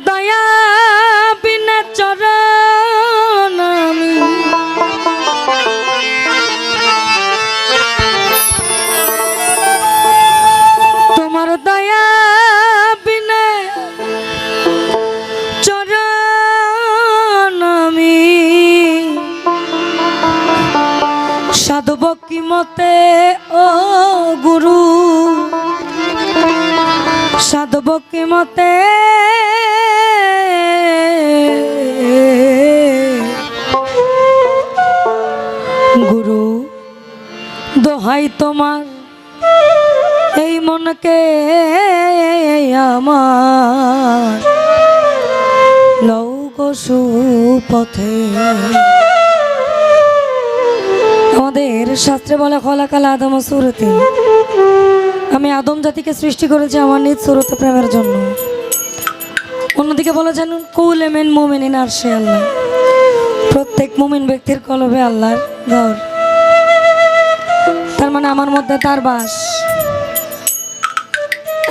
দয়া বিনা চরণ আমি তোমার দয়া বিনা চরণ আমি সাধব কি মতে ও গুরু সাধব কি মতে গুরু দোহাই তোমার এই মনকে আমার লৌক সুপথে। আমাদের শাস্ত্রে বলে খলাকাল আদম সুরতে, আমি আদম জাতিকে সৃষ্টি করেছি আমার নিজ সুরতে প্রেমের জন্য। অন্যদিকে বলেছেন কুল এমেন মুমিনিন আরশে আল্লাহ, প্রত্যেক মুমিন ব্যক্তির কলবে আল্লাহর ঘর, তার মানে আমার মধ্যে তার বাস।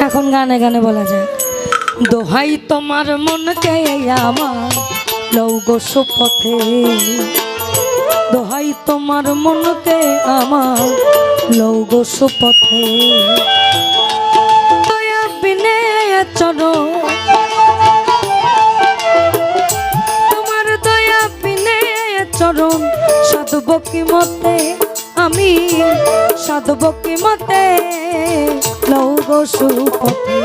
এখন গানে গানে বলা যায় দোহাই তোমার মনকে আমার লৌক সুপথে, দোহাই তোমার মনকে আমার লৌক সুপথে। দয়া বিনে চরণ তোমার দয়া বিনে চরণ সাধব কি মতে আমি সাধব কি মতে লৌক সুপথে।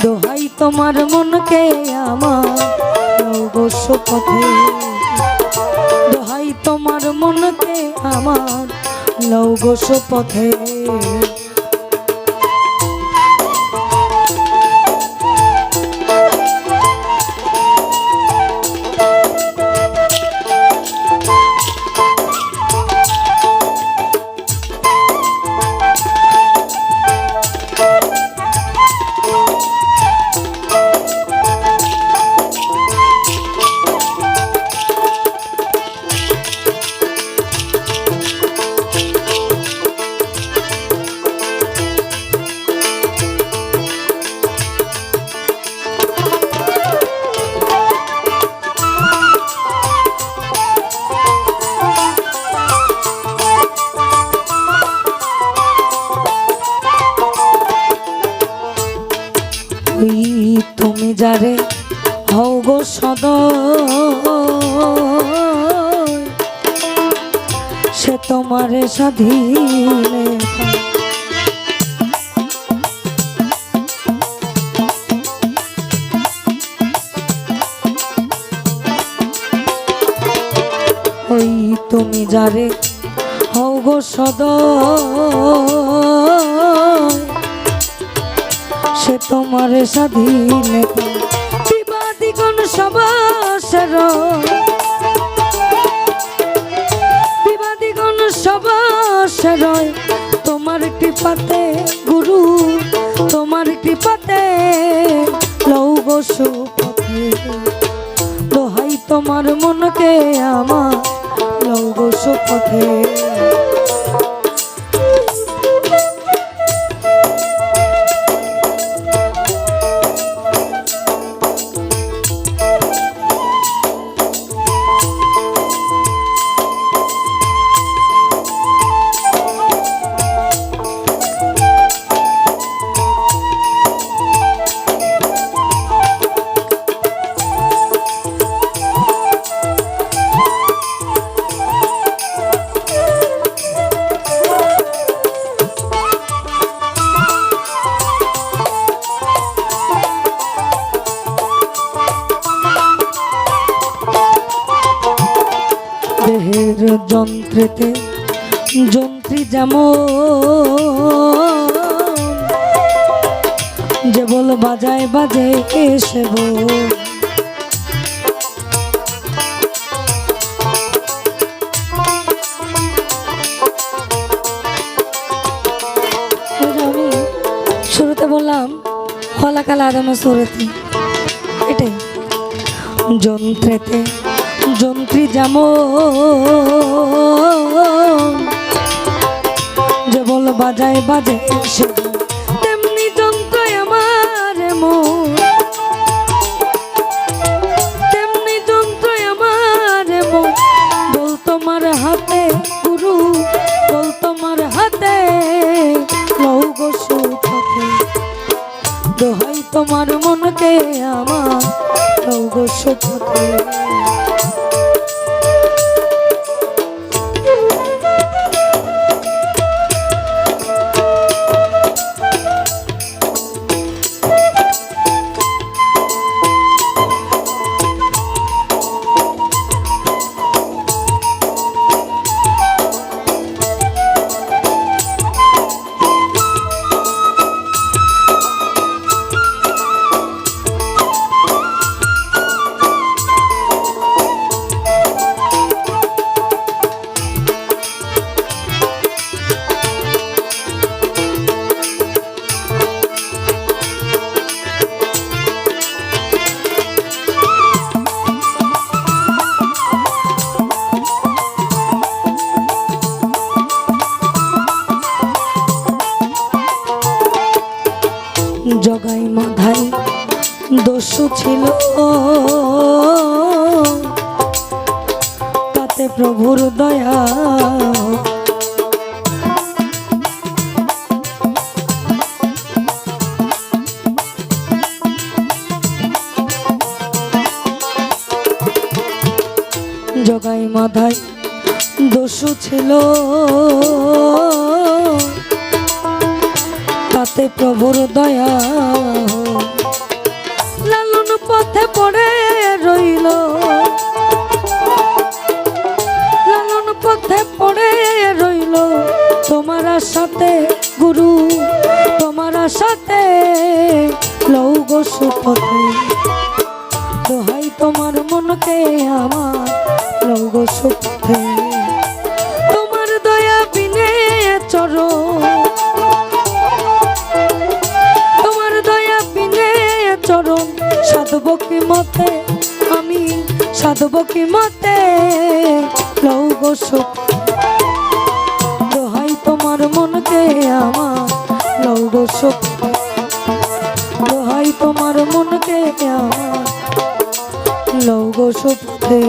দোহাই তোমার মনকে আমার লৌক সুপথে, দোহাই তোমার মনকে আমার লৌক সুপথে। তুমি যারে হও গো সদয় সে তোমারে স্বাধীনে ওই তুমি যারে হও গো সদয় সে তোমার স্বাধীনে বিবাদীগণ সবাসের বিবাদীগণ সবাসের তোমার কৃপাতে গুরু তোমার কৃপাতে লৌক সুপথে। দোহাই তোমার মনকে আমার লৌক সুপথে। দেহের যন্ত্রেতে যন্ত্রী যেমন যে বল বাজায় বাজে এসে আমি শুরুতে বললাম খলাকাল আদম সুরতি, এটাই যন্ত্রেতে যন্ত্রী যেমন যে বল বাজায় বাজে সে তেমনি যন্ত্র আমার মন তোমার হাতে গুরু, বল তোমার হাতে লও গো সুপথে। দোহাই তোমার মনকে আমার লও গো সুপথে। জগাই মাধাই দস্যু ছিল, তাতে প্রভুর দয়া। জগাই মাধাই দস্যু ছিল, তাতে প্রভুর দয়া। লালন পথে পড়ে রইল, লালন পথে পড়ে রইল তোমার সাথে গুরু, তোমার সাথে লও গো সুপথে। দোহাই তোমার মনকে আমার লও গো সুপথে। তোমার দয়া বিনে চরণ, চরণ সাধব কি মতে, আমি সাধব কি মতে লও গো সুখ। দোহাই তোমার মনকে আমার লও গো সুখ। দোহাই তোমার মনকে আমার লও গো সুখে।